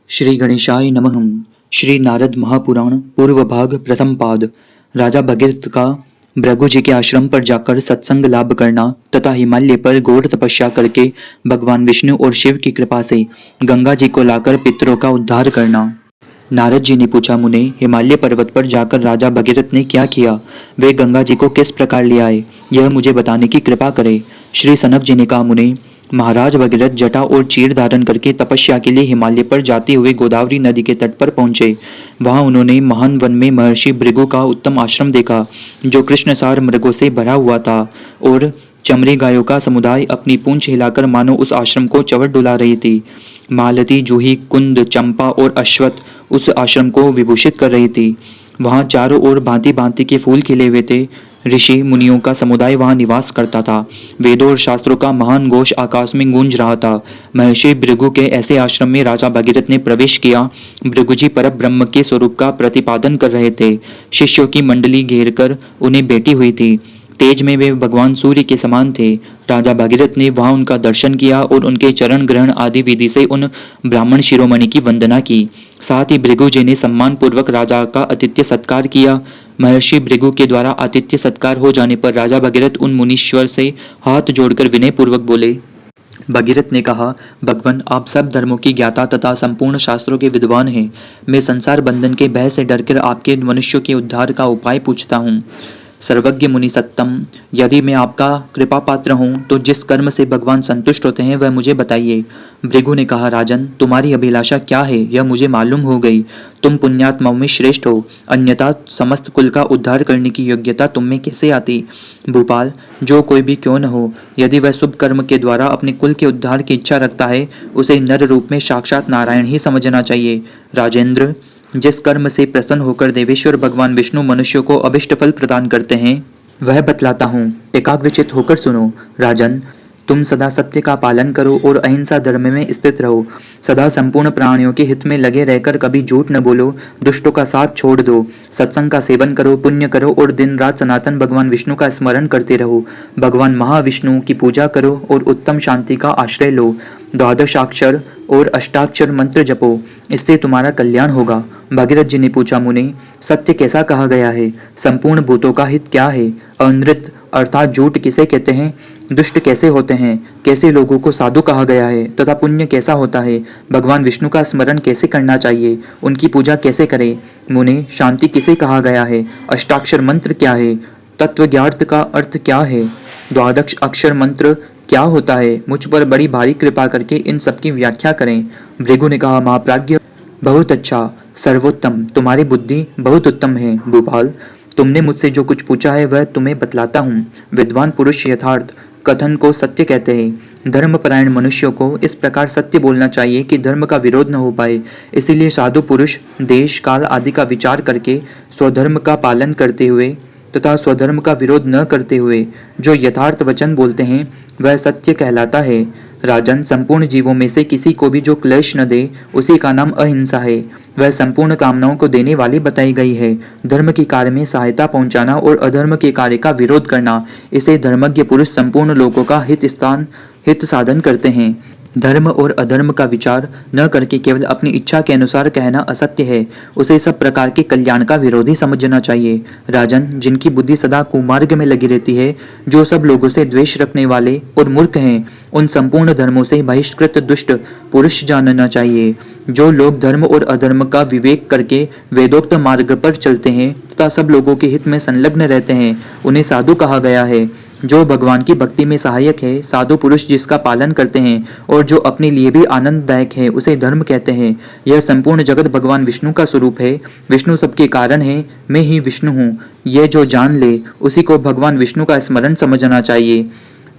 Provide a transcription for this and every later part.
श्री गणेशाय नमः। श्री नारद महापुराण पूर्व भाग प्रथम पाद। राजा भगीरथ का भृगु जी के आश्रम पर जाकर सत्संग लाभ करना तथा हिमालय पर घोर तपस्या करके भगवान विष्णु और शिव की कृपा से गंगा जी को लाकर पितरों का उद्धार करना। नारद जी ने पूछा, मुने, हिमालय पर्वत पर जाकर राजा भगीरथ ने क्या किया? वे गंगा जी को किस प्रकार ले आए, यह मुझे बताने की कृपा करे। श्री सनक जी ने कहा, मुने, महाराज भगीरथ जटा और चीर धारण करके तपस्या के लिए हिमालय पर जाते हुए गोदावरी नदी के तट पर पहुंचे। वहां उन्होंने महान वन में महर्षि भृगु का उत्तम आश्रम देखा, जो कृष्णसार मृगों से भरा हुआ था, और चमड़ी गायों का समुदाय अपनी पूंछ हिलाकर मानो उस आश्रम को चवर डुला रही थी। मालती, जूही, कुंद, चंपा और अश्वत्थ उस आश्रम को विभूषित कर रही थी। वहां चारों ओर भांति भांति के फूल खिले हुए थे। ऋषि मुनियों का समुदाय वहां निवास करता था। वेदों और शास्त्रों का महान घोष आकाश में गूंज रहा था। महर्षि भृगु के ऐसे आश्रम में राजा भगीरथ ने प्रवेश किया। भृगु जी पर ब्रह्म के स्वरूप का प्रतिपादन कर रहे थे। शिष्यों की मंडली घेर कर उन्हें बैठी हुई थी। तेज में वे भगवान सूर्य के समान थे। राजा भगीरथ ने वहां उनका दर्शन किया और उनके चरण ग्रहण आदि विधि से उन ब्राह्मण शिरोमणि की वंदना की। साथ ही भृगु जी ने सम्मान पूर्वक राजा का आतिथ्य सत्कार किया। महर्षि भृगु के द्वारा आतिथ्य सत्कार हो जाने पर राजा भगीरथ उन मुनीश्वर से हाथ जोड़कर विनय पूर्वक बोले। भगीरथ ने कहा, भगवान, आप सब धर्मों की ज्ञाता तथा संपूर्ण शास्त्रों के विद्वान हैं। मैं संसार बंधन के भय से डरकर आपके मनुष्यों के उद्धार का उपाय पूछता हूँ। सर्वज्ञ मुनि सत्तम, यदि मैं आपका कृपा पात्र हूँ तो जिस कर्म से भगवान संतुष्ट होते हैं वह मुझे बताइए। भृगु ने कहा, राजन, तुम्हारी अभिलाषा क्या है यह मुझे मालूम हो गई। तुम पुण्यात्माओं में श्रेष्ठ हो, अन्यथा समस्त कुल का उद्धार करने की योग्यता तुम में कैसे आती? भूपाल, जो कोई भी क्यों न हो, यदि वह शुभ कर्म के द्वारा अपने कुल के उद्धार की इच्छा रखता है, उसे नर रूप में साक्षात नारायण ही समझना चाहिए। राजेंद्र, जिस कर्म से प्रसन्न होकर देवेश्वर भगवान विष्णु मनुष्यों को अभिष्ट फल प्रदान करते हैं वह बतलाता हूँ, एकाग्रचित होकर सुनो। राजन, तुम सदा सत्य का पालन करो और अहिंसा धर्म में स्थित रहो। सदा संपूर्ण प्राणियों के हित में लगे रहकर कभी झूठ न बोलो। दुष्टों का साथ छोड़ दो। सत्संग का सेवन करो, पुण्य करो और दिन रात सनातन भगवान विष्णु का स्मरण करते रहो। भगवान महाविष्णु की पूजा करो और उत्तम शांति का आश्रय लो। द्वादशाक्षर और अष्टाक्षर मंत्र जपो, इससे तुम्हारा कल्याण होगा। भगीरथ जी ने पूछा, मुने, सत्य कैसा कहा गया है? संपूर्ण भूतों का हित क्या है? अनृत अर्थात झूठ किसे कहते हैं? दुष्ट कैसे होते हैं? कैसे लोगों को साधु कहा गया है? तथा पुण्य कैसा होता है? भगवान विष्णु का स्मरण कैसे करना चाहिए? उनकी पूजा कैसे करें? मुने, शांति किसे कहा गया है? अष्टाक्षर मंत्र क्या है? तत्वज्ञार्थ का अर्थ क्या है? द्वादश अक्षर मंत्र क्या होता है? मुझ पर बड़ी भारी कृपा करके इन सब की व्याख्या करें। भृगु ने कहा, महाप्राज्ञ, बहुत अच्छा, सर्वोत्तम, तुम्हारी बुद्धि बहुत उत्तम है। भूपाल, तुमने मुझसे जो कुछ पूछा है वह तुम्हें बतलाता हूँ। विद्वान पुरुष यथार्थ कथन को सत्य कहते हैं। धर्मपरायण मनुष्यों को इस प्रकार सत्य बोलना चाहिए कि धर्म का विरोध न हो पाए। इसीलिए साधु पुरुष देश काल आदि का विचार करके स्वधर्म का पालन करते हुए तथा स्वधर्म का विरोध न करते हुए जो यथार्थ वचन बोलते हैं वह सत्य कहलाता है। राजन, संपूर्ण जीवों में से किसी को भी जो क्लेश न दे उसी का नाम अहिंसा है। वह संपूर्ण कामनाओं को देने वाली बताई गई है। धर्म के कार्य में सहायता पहुंचाना और अधर्म के कार्य का विरोध करना, इसे धर्मज्ञ पुरुष संपूर्ण लोगों का हित साधन करते हैं। धर्म और अधर्म का विचार न करके केवल अपनी इच्छा के अनुसार कहना असत्य है। उसे सब प्रकार के कल्याण का विरोधी समझना चाहिए। राजन, जिनकी बुद्धि सदा कुमार्ग में लगी रहती है, जो सब लोगों से द्वेष रखने वाले और मूर्ख हैं, उन संपूर्ण धर्मों से बहिष्कृत दुष्ट पुरुष जानना चाहिए। जो लोग धर्म और अधर्म का विवेक करके वेदोक्त मार्ग पर चलते हैं तथा सब लोगों के हित में संलग्न रहते हैं, उन्हें साधु कहा गया है। जो भगवान की भक्ति में सहायक है, साधु पुरुष जिसका पालन करते हैं और जो अपने लिए भी आनंददायक है, उसे धर्म कहते हैं। यह संपूर्ण जगत भगवान विष्णु का स्वरूप है। विष्णु सबके कारण है, मैं ही विष्णु हूँ। यह जो जान ले उसी को भगवान विष्णु का स्मरण समझना चाहिए।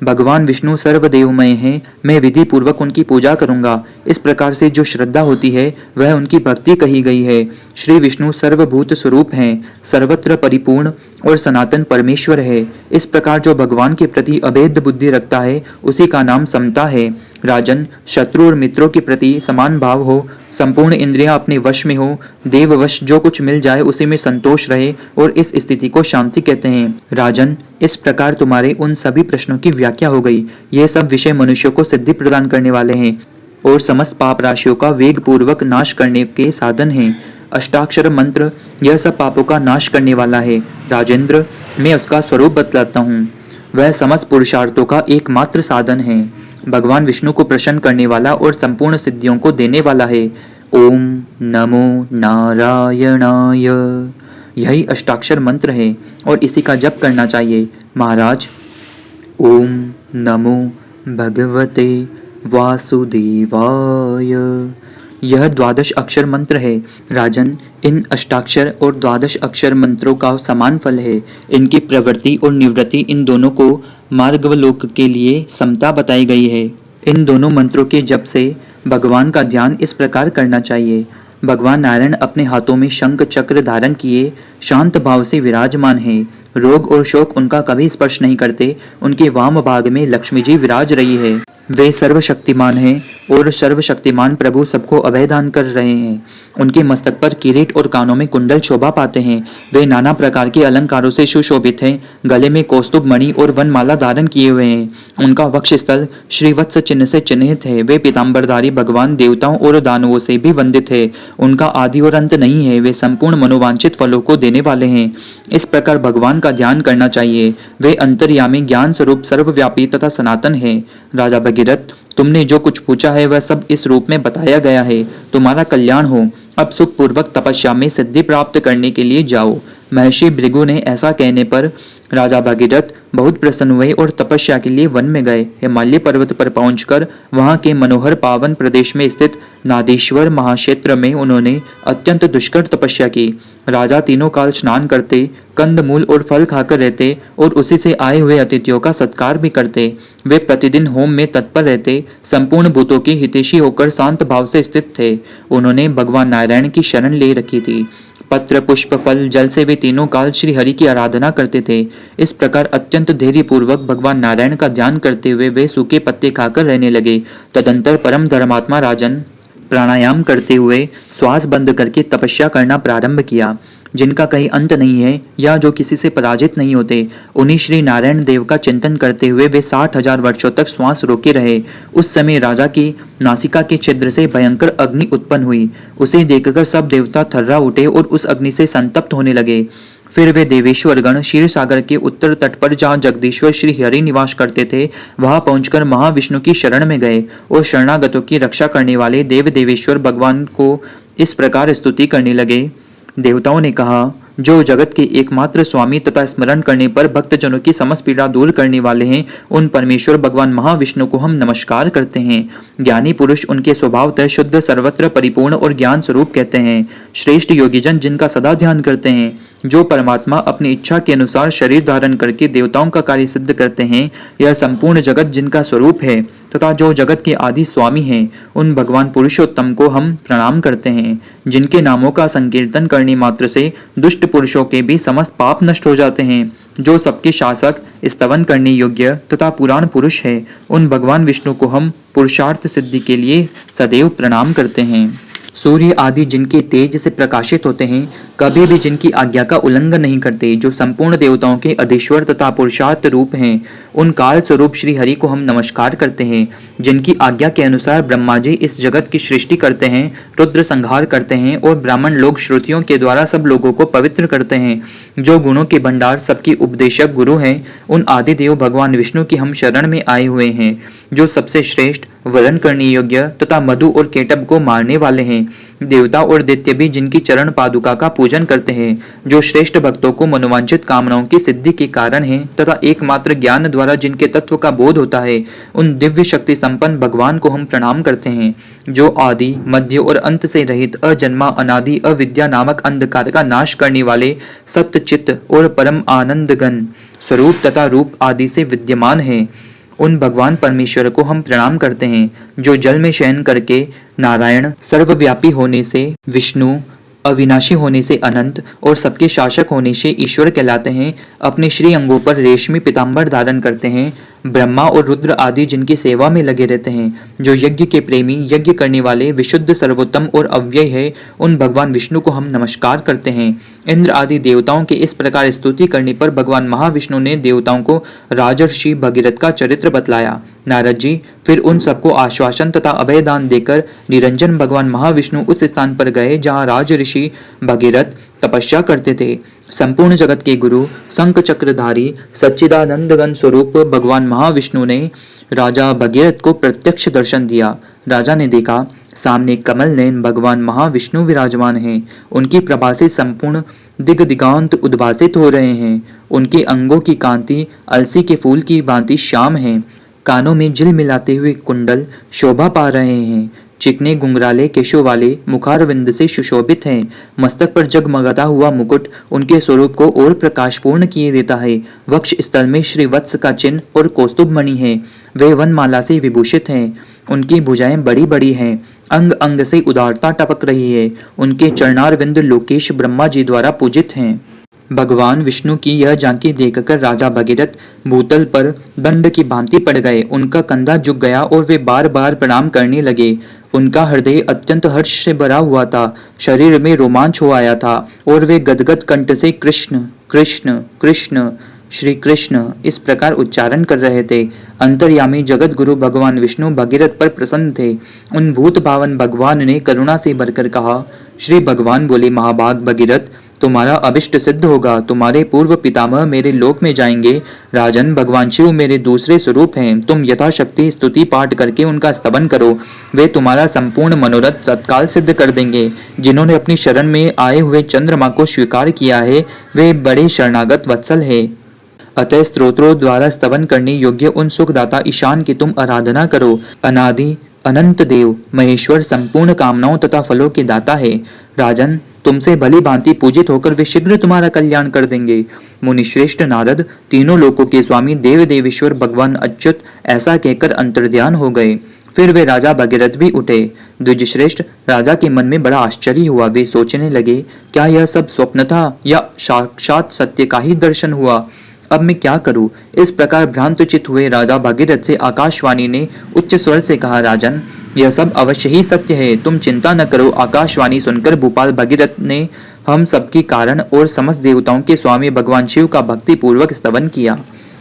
भगवान विष्णु सर्वदेवमय हैं, मैं विधि पूर्वक उनकी पूजा करूंगा। इस प्रकार से जो श्रद्धा होती है वह उनकी भक्ति कही गई है। श्री विष्णु सर्वभूत स्वरूप हैं, सर्वत्र परिपूर्ण और सनातन परमेश्वर है। इस प्रकार जो भगवान के प्रति अभेद बुद्धि रखता है उसी का नाम समता है। राजन, शत्रु और मित्रों के प्रति समान भाव हो, संपूर्ण इंद्रियां अपने वश में हो, देववश जो कुछ मिल जाए उसी में संतोष रहे और इस स्थिति को शांति कहते हैं। राजन, इस प्रकार तुम्हारे उन सभी प्रश्नों की व्याख्या हो गई। ये सब विषय मनुष्यों को सिद्धि प्रदान करने वाले हैं। और समस्त पाप राशियों का वेग पूर्वक नाश करने के साधन हैं। अष्टाक्षर मंत्र यह सब पापों का नाश करने वाला है। राजेंद्र, मैं उसका स्वरूप बतलाता हूँ। वह समस्त पुरुषार्थों का एकमात्र साधन है। भगवान विष्णु को प्रसन्न करने वाला और संपूर्ण सिद्धियों को देने वाला है। ओम नमो नारायणाय, यही अष्टाक्षर मंत्र है और इसी का जप करना चाहिए। महाराज, ओम नमो भगवते वासुदेवाय, यह द्वादश अक्षर मंत्र है। राजन, इन अष्टाक्षर और द्वादश अक्षर मंत्रों का समान फल है। इनकी प्रवृत्ति और निवृत्ति इन दोनों को मार्गवलोक के लिए समता बताई गई है। इन दोनों मंत्रों के जप से भगवान का ध्यान इस प्रकार करना चाहिए। भगवान नारायण अपने हाथों में शंख चक्र धारण किए शांत भाव से विराजमान हैं। रोग और शोक उनका कभी स्पर्श नहीं करते। उनके वाम भाग में लक्ष्मी जी विराज रही है। वे सर्वशक्तिमान हैं और सर्वशक्तिमान प्रभु सबको अभय दान कर रहे हैं। उनके मस्तक पर किरीट और कानों में कुंडल शोभा पाते हैं। वे नाना प्रकार के अलंकारों से सुशोभित हैं। गले में कौस्तुभ मणि और वनमाला धारण किए हुए हैं। उनका वक्षस्थल श्रीवत्स चिन्ह से चिन्हित है। वे पीताम्बरधारी भगवान देवताओं और दानवों से भी वंदित है। उनका आदि और अंत नहीं है। वे संपूर्ण मनोवांछित फलों को देने वाले हैं। इस प्रकार भगवान का ध्यान करना चाहिए। वे अंतर्यामी, ज्ञान स्वरूप, सर्वव्यापी तथा सनातन है। राजा भगीरथ, तुमने जो कुछ पूछा है वह सब इस रूप में बताया गया है। तुम्हारा कल्याण हो। अब सुख पूर्वक तपस्या में सिद्धि प्राप्त करने के लिए जाओ। महर्षि भृगु ने ऐसा कहने पर राजा भगीरथ बहुत प्रसन्न हुए और तपस्या के लिए वन में गए। हिमालय पर्वत पर पहुंचकर वहां के मनोहर पावन प्रदेश में स्थित नादेश्वर महाक्षेत्र में उन्होंने अत्यंत दुष्कर तपस्या की। राजा तीनों काल स्नान करते, कंद मूल और फल खाकर रहते और उसी से आए हुए अतिथियों का सत्कार भी करते। वे प्रतिदिन होम में तत्पर रहते, संपूर्ण भूतों की हितैषी होकर शांत भाव से स्थित थे। उन्होंने भगवान नारायण की शरण ले रखी थी। पत्र, पुष्प, फल, जल से वे तीनों काल श्री हरि की आराधना करते थे। इस प्रकार अत्यंत धैर्य पूर्वक भगवान नारायण का ध्यान करते हुए वे सूखे पत्ते खाकर रहने लगे। तदंतर परम धर्मात्मा राजन प्राणायाम करते हुए श्वास बंद करके तपस्या करना प्रारंभ किया। जिनका कहीं अंत नहीं है या जो किसी से पराजित नहीं होते, उन्हीं श्री नारायण देव का चिंतन करते हुए वे 60,000 वर्षों तक श्वास रोके रहे। उस समय राजा की नासिका के छिद्र से भयंकर अग्नि उत्पन्न हुई। उसे देखकर सब देवता थर्रा उठे और उस अग्नि से संतप्त होने लगे। फिर वे देवेश्वर गण क्षीर सागर के उत्तर तट पर जहाँ जगदीश्वर श्री हरि निवास करते थे वहां पहुंचकर महाविष्णु की शरण में गए और शरणागतों की रक्षा करने वाले देव देवेश्वर भगवान को इस प्रकार स्तुति करने लगे। देवताओं ने कहा, जो जगत के एकमात्र स्वामी तथा स्मरण करने पर भक्तजनों की समस्त पीड़ा दूर करने वाले हैं, उन परमेश्वर भगवान महाविष्णु को हम नमस्कार करते हैं। ज्ञानी पुरुष उनके स्वभावतः शुद्ध, सर्वत्र परिपूर्ण और ज्ञान स्वरूप कहते हैं। श्रेष्ठ योगीजन जिनका सदा ध्यान करते हैं, जो परमात्मा अपनी इच्छा के अनुसार शरीर धारण करके देवताओं का कार्य सिद्ध करते हैं, यह संपूर्ण जगत जिनका स्वरूप है तथा जो जगत के आदि स्वामी हैं, उन भगवान पुरुषोत्तम को हम प्रणाम करते हैं। जिनके नामों का संकीर्तन करने मात्र से दुष्ट पुरुषों के भी समस्त पाप नष्ट हो जाते हैं। जो सबके शासक, स्तवन करने योग्य तथा पुराण पुरुष है, उन भगवान विष्णु को हम पुरुषार्थ सिद्धि के लिए सदैव प्रणाम करते हैं। सूर्य आदि जिनके तेज से प्रकाशित होते हैं, कभी भी जिनकी आज्ञा का उल्लंघन नहीं करते, जो संपूर्ण देवताओं के अधीश्वर तथा पुरुषार्थ रूप हैं, उन काल स्वरूप श्री हरि को हम नमस्कार करते हैं। जिनकी आज्ञा के अनुसार ब्रह्मा जी इस जगत की सृष्टि करते हैं, रुद्र संहार करते हैं और ब्राह्मण लोग श्रुतियों के द्वारा सब लोगों को पवित्र करते हैं। जो गुणों के भंडार, सबकी उपदेशक गुरु हैं, उन आदि देव भगवान विष्णु की हम शरण में आए हुए हैं। जो सबसे श्रेष्ठ, वरण करने योग्य तथा मधु और केटब को मारने वाले हैं। देवता और दैत्य भी जिनकी चरण पादुका का पूजन करते हैं, जो श्रेष्ठ भक्तों को मनोवांछित कामनाओं की सिद्धि के कारण हैं तथा एकमात्र ज्ञान द्वारा जिनके तत्व का बोध होता है, उन दिव्य शक्ति संपन्न भगवान को हम प्रणाम करते हैं। जो आदि, मध्य और अंत से रहित, अजन्मा, अनादि, अविद्या नामक अंधकार का नाश करने वाले, सत्य, चित्त और परम आनंद घन स्वरूप तथा रूप आदि से विद्यमान है, उन भगवान परमेश्वर को हम प्रणाम करते हैं। जो जल में शयन करके नारायण, सर्वव्यापी होने से विष्णु, अविनाशी होने से अनंत और सबके शासक होने से ईश्वर कहलाते हैं, अपने श्री अंगों पर रेशमी पीताम्बर धारण करते हैं। ब्रह्मा और रुद्र आदि जिनकी सेवा में लगे रहते हैं, जो यज्ञ के प्रेमी, यज्ञ करने वाले, विशुद्ध, सर्वोत्तम और अव्यय है, उन भगवान विष्णु को हम नमस्कार करते हैं। इंद्र आदि देवताओं के इस प्रकार स्तुति करने पर भगवान महाविष्णु ने देवताओं को राजर्षि भगीरथ का चरित्र बतलाया। नारद जी फिर उन सबको आश्वासन तथा अभयदान देकर निरंजन भगवान महाविष्णु उस स्थान पर गए जहाँ राज ऋषि भगीरथ तपस्या करते थे। संपूर्ण जगत के गुरु शंख चक्रधारी सच्चिदानंद घन स्वरूप भगवान महाविष्णु ने राजा भगीरथ को प्रत्यक्ष दर्शन दिया। राजा ने देखा सामने कमल नयन भगवान महाविष्णु विराजमान हैं। उनकी प्रभा से संपूर्ण दिगांत उद्भासित हो रहे हैं। उनके अंगों की कांति अलसी के फूल की भांति श्याम है। कानों में झिल मिलाते हुए कुंडल शोभा पा रहे हैं। चिकने गुंगराले केशों वाले मुखारविंद से सुशोभित हैं। मस्तक पर जगमगाता हुआ मुकुट उनके स्वरूप को और प्रकाशपूर्ण किए देता है। वक्ष स्थल में श्री वत्स का चिन्ह और कौस्तुभ मणि है। वे वनमाला से विभूषित हैं। उनकी भुजाएं बड़ी बड़ी हैं। अंग अंग से उदारता टपक रही है। उनके चरणारविंद लोकेश ब्रह्मा जी द्वारा पूजित हैं। भगवान विष्णु की यह झांकी देखकर राजा भगीरथ भूतल पर दंड की भांति पड़ गए। उनका कंधा झुक गया और वे बार बार प्रणाम करने लगे। उनका हृदय अत्यंत हर्ष से भरा हुआ था। शरीर में रोमांच हो आया था और वे गदगद कंठ से कृष्ण कृष्ण कृष्ण श्री कृष्ण इस प्रकार उच्चारण कर रहे थे। अंतर्यामी जगत गुरु भगवान विष्णु भगीरथ पर प्रसन्न थे। उन भूत भावन भगवान ने करुणा से भरकर कहा, श्री भगवान बोले, महाभाग भगीरथ, तुम्हारा अभिष्ट सिद्ध होगा। तुम्हारे पूर्व पितामह मेरे लोक में जाएंगे। राजन, भगवान शिव मेरे दूसरे स्वरूप हैं। तुम यथाशक्ति स्तुति पाठ करके उनका स्तवन करो। वे तुम्हारा संपूर्ण मनोरथ तत्काल सिद्ध कर देंगे। जिन्होंने अपनी शरण में आए हुए चंद्रमा को स्वीकार किया है, वे बड़े शरणागत वत्सल है। अतः स्तोत्रों द्वारा स्तवन करने योग्य उन सुखदाता ईशान की तुम आराधना करो। अनादि अनंत देव महेश्वर संपूर्ण कामनाओं तथा फलों के दाता है। राजन, तुमसे भली भांति पूजित होकर वे शीघ्र तुम्हारा कल्याण कर देंगे। मुनिश्रेष्ठ नारद, तीनों लोकों के स्वामी देव देवेश्वर भगवान अच्युत ऐसा कहकर अंतर्ध्यान हो गए। फिर वे राजा भगीरथ भी उठे। द्विजश्रेष्ठ राजा के मन में बड़ा आश्चर्य हुआ। वे सोचने लगे, क्या यह सब स्वप्न था या साक्षात सत्य का ही दर्शन हुआ? अब मैं क्या करूं? इस प्रकार भ्रांतचित हुए राजा भगीरथ से आकाशवाणी ने उच्च स्वर से कहा, राजन, यह सब अवश्य ही सत्य है। तुम चिंता न करो। आकाशवाणी सुनकर भूपाल भगीरथ ने हम सबके कारण और समस्त देवताओं के स्वामी भगवान शिव का भक्ति पूर्वक स्तवन किया।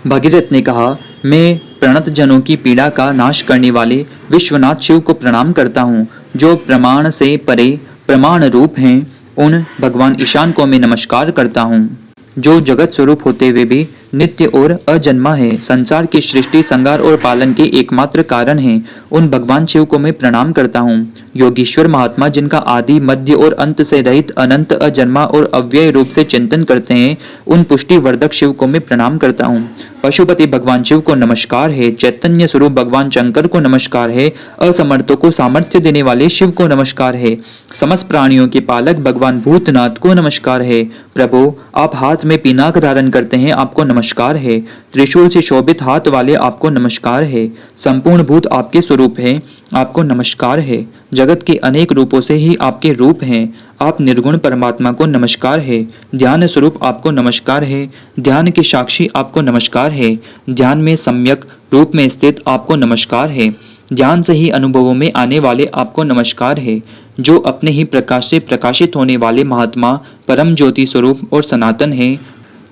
भगीरथ ने कहा, मैं प्रणत जनों की पीड़ा का नाश करने वाले विश्वनाथ शिव को प्रणाम करता हूँ, जो प्रमाण से परे प्रमाण रूप हैं। उन भगवान ईशान को मैं नमस्कार करता हूँ, जो जगत स्वरूप होते हुए भी नित्य और अजन्मा है। संसार की सृष्टि, संहार और पालन के एकमात्र कारण है। उन भगवान शिव को मैं प्रणाम करता हूँ। योगीश्वर महात्मा, जिनका आदि मध्य और अंत से रहित अनंत अजन्मा और अव्यय रूप से चिंतन करते हैं, उन पुष्टि वर्धक शिव को मैं प्रणाम करता हूँ। पशुपति भगवान शिव को नमस्कार है। चैतन्य स्वरूप भगवान शंकर को नमस्कार है। असमर्थों को सामर्थ्य देने वाले शिव को नमस्कार है। समस्त प्राणियों के पालक भगवान भूतनाथ को नमस्कार है। प्रभु, आप हाथ में पिनाक धारण करते हैं, आपको नमस्कार है। त्रिशूल से शोभित हाथ वाले, आपको नमस्कार है। संपूर्ण भूत आपके स्वरूप है, आपको नमस्कार है। जगत के अनेक रूपों से ही आपके रूप हैं। आप निर्गुण परमात्मा को नमस्कार है। ध्यान स्वरूप आपको नमस्कार है। ध्यान के साक्षी आपको नमस्कार है। ध्यान में सम्यक रूप में स्थित आपको नमस्कार है। ध्यान से ही अनुभवों में आने वाले आपको नमस्कार है। जो अपने ही प्रकाश से प्रकाशित होने वाले महात्मा, परम ज्योति स्वरूप और सनातन है।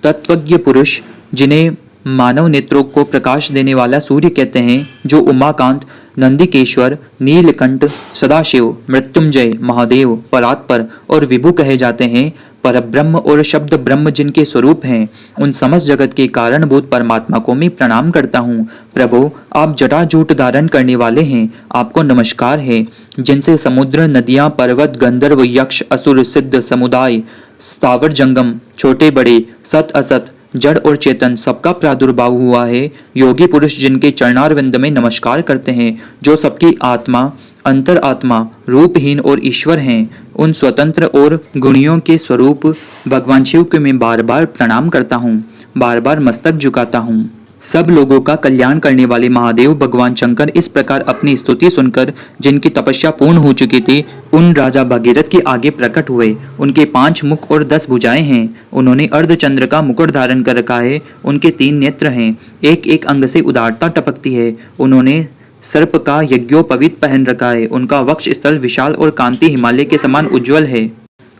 तत्वज्ञ पुरुष, जिन्हें मानव नेत्रों को प्रकाश देने वाला सूर्य कहते हैं, जो उमाकांत, नंदिकेश्वर, नीलकंठ, सदाशिव, मृत्युंजय, महादेव, परात्पर और विभु कहे जाते हैं, परब्रह्म और शब्द ब्रह्म जिनके स्वरूप हैं, उन समस्त जगत के कारणभूत परमात्मा को मैं प्रणाम करता हूँ। प्रभु, आप जटाजूट धारण करने वाले हैं, आपको नमस्कार है। जिनसे समुद्र, नदियाँ, पर्वत, गंधर्व, यक्ष, असुर, सिद्ध, समुदाय, स्थावर जंगम, छोटे बड़े, सत असत, जड़ और चेतन सबका प्रादुर्भाव हुआ है। योगी पुरुष जिनके चरणारविंद में नमस्कार करते हैं, जो सबकी आत्मा, अंतर आत्मा, रूपहीन और ईश्वर हैं, उन स्वतंत्र और गुणियों के स्वरूप भगवान शिव को मैं बार बार प्रणाम करता हूँ, बार बार मस्तक झुकाता हूँ। सब लोगों का कल्याण करने वाले महादेव भगवान शंकर इस प्रकार अपनी स्तुति सुनकर, जिनकी तपस्या पूर्ण हो चुकी थी, उन राजा भगीरथ के आगे प्रकट हुए। उनके 5 मुख और 10 भुजाएं हैं। उन्होंने अर्धचंद्र का मुकुट धारण कर रखा है। उनके 3 नेत्र हैं। एक एक अंग से उदारता टपकती है। उन्होंने सर्प का यज्ञोपवीत पहन रखा है। उनका वक्ष स्थल विशाल और कांति हिमालय के समान उज्जवल है।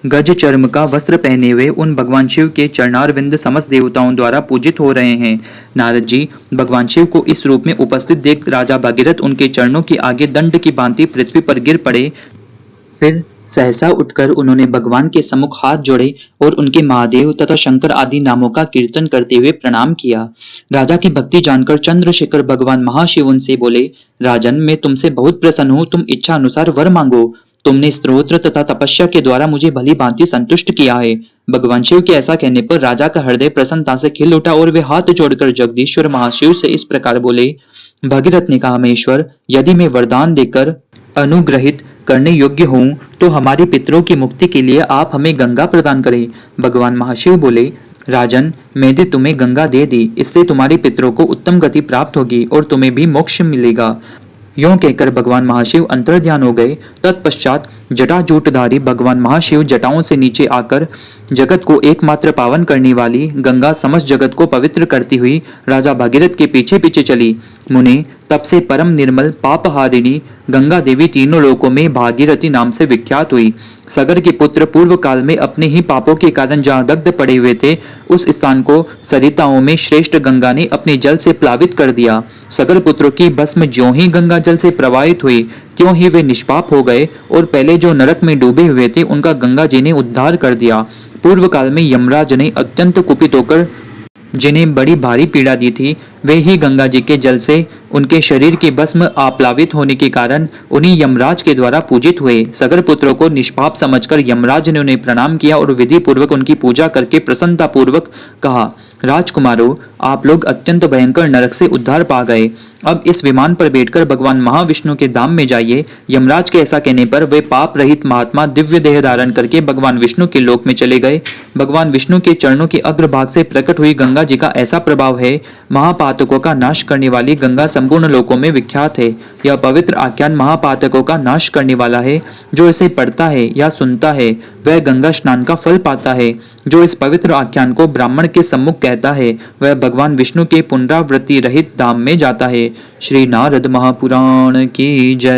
गज चर्म का वस्त्र पहने हुए उन भगवान शिव के चरणारविंद समस्त देवताओं द्वारा पूजित हो रहे हैं। नारद जी भगवान शिव को इस रूप में उपस्थित देख राजा भगीरथ उनके चरणों के आगे दंड की भांति पृथ्वी पर गिर पड़े। फिर सहसा उठकर उन्होंने भगवान के सम्मुख हाथ जोड़े और उनके महादेव तथा शंकर आदि नामों का कीर्तन करते हुए प्रणाम किया। राजा की भक्ति जानकर चंद्रशेखर भगवान महाशिव उनसे बोले, राजन, मैं तुमसे बहुत प्रसन्न हूँ, तुम इच्छा अनुसार वर मांगो। तुमने स्तोत्र तथा तपस्या के द्वारा मुझे भली भांति संतुष्ट किया है। भगवान शिव के ऐसा कहने पर राजा का हृदय प्रसन्नता से खिल उठा और वे हाथ जोड़कर जगदीश्वर महाशिव से इस प्रकार बोले। भगीरथ ने कहा, महेश्वर, यदि मैं वरदान देकर अनुग्रहित करने योग्य हूँ तो हमारे पितरों की मुक्ति के लिए आप हमें गंगा प्रदान करें। भगवान महाशिव बोले, राजन, मैंने तुम्हें गंगा दे दी, इससे तुम्हारे पितरों को उत्तम गति प्राप्त होगी और तुम्हें भी मोक्ष मिलेगा। यों कहकर भगवान महाशिव अंतर्ध्यान हो गए। तत्पश्चात जटाजूटधारी भगवान महाशिव जटाओं से नीचे आकर जगत को एकमात्र पावन करने वाली गंगा समस्त जगत को पवित्र करती हुई राजा भगीरथ के पीछे पीछे चली। मुने, तब से परम निर्मल पापहारिणी गंगा देवी तीनों लोकों में भागीरथी नाम से विख्यात हुई। सगर के पुत्र पूर्व काल में अपने ही पापों के कारण जहाँ दग्ध पड़े हुए थे, उस स्थान को सरिताओं में श्रेष्ठ गंगा ने अपने जल से प्लावित कर दिया। सगर पुत्रों की भस्म ज्यों ही गंगा जल से प्रवाहित हुई, त्यों ही वे निष्पाप हो गए और पहले जो नरक में डूबे हुए थे उनका गंगा जी ने उद्धार कर दिया। पूर्व काल में यमराज ने अत्यंत कुपित होकर जिन्हें बड़ी भारी पीड़ा दी थी, वे ही गंगा जी के जल से उनके शरीर की भस्म आप्लावित होने के कारण उन्हीं यमराज के द्वारा पूजित हुए। सगर पुत्रों को निष्पाप समझकर यमराज ने उन्हें प्रणाम किया और विधि पूर्वक उनकी पूजा करके प्रसन्नता पूर्वक कहा, राजकुमारों, आप लोग अत्यंत भयंकर नरक से उद्धार पा गए। अब इस विमान पर बैठकर भगवान महाविष्णु के धाम में जाइए। यमराज के ऐसा कहने पर वे पाप रहित महात्मा दिव्य देह धारण करके भगवान विष्णु के लोक में चले गए। भगवान विष्णु के चरणों के अग्रभाग से प्रकट हुई गंगा जी का ऐसा प्रभाव है, महापातकों का नाश करने वाली गंगा संपूर्ण लोकों में विख्यात है। यह पवित्र आख्यान महापातकों का नाश करने वाला है। जो इसे पढ़ता है या सुनता है वह गंगा स्नान का फल पाता है। जो इस पवित्र आख्यान को ब्राह्मण के सम्मुख कहता है वह भगवान विष्णु के पुनरावृत्ति रहित धाम में जाता है। श्री नारद महापुराण की जय।